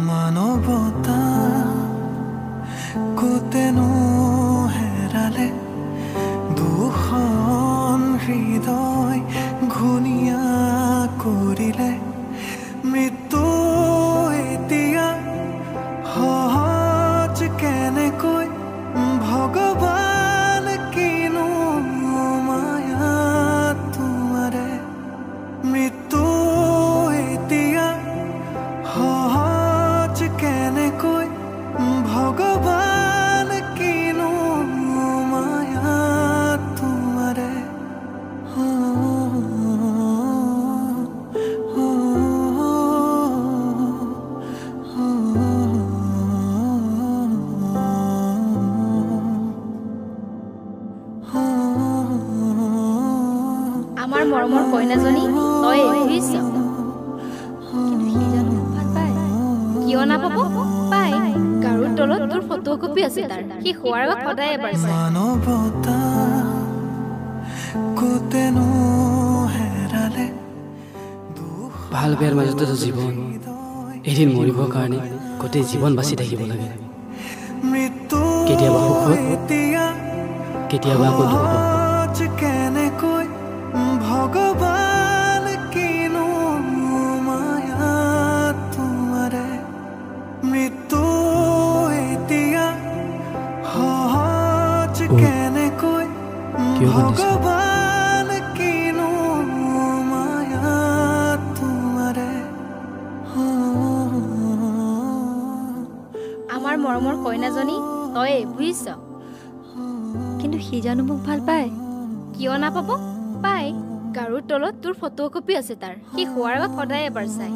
মানৱতা কোতেনো হেৰালে দুখন হৃদয় ঘূণীয়া কৰিলে মৃত্যু এতিয়া সহজ কেনেকৈ ভগৱান কিনো মায়া তোমাৰে মৃত্যু এতিয়া সহজ কেনেকৈ ভগৱান কিনো মায়া তোমাৰে আমাৰ মৰমৰ কইনাজনী তই বুজিছ কিন্তু সি জানো ভাল পায় কিয় নাপাব পাই গাৰুৰ তলত তোৰ ফটো কপি আছে তাৰ সি শোৱাৰ আগত সদায় এবাৰ চাই মানৱতা কোতেনো হেৰালে ভাল বেয়াৰ মাজতে জীৱন এদিন মৰিবৰ কাৰণে গোটেই জীৱন বাচি থাকিব লাগে কেতিয়াবা সুখত কেতিয়াবা আকৌ দুখত কেনেকৈ ভগৱান কিনো মায়া তোমাৰে মৃত্যু এতিয়া সহজ কেনেকৈ ভগৱান কিনো মায়া তোমাৰে আমাৰ মৰমৰ কইনাজনী তই বুজিছ কিন্তু সি জানো মোক ভাল পায় কিয় নাপাব পাই গাৰুৰ তলত তোৰ ফটো কপি আছে তাৰ সি শোৱাৰ আগত সদায় এবাৰ চাই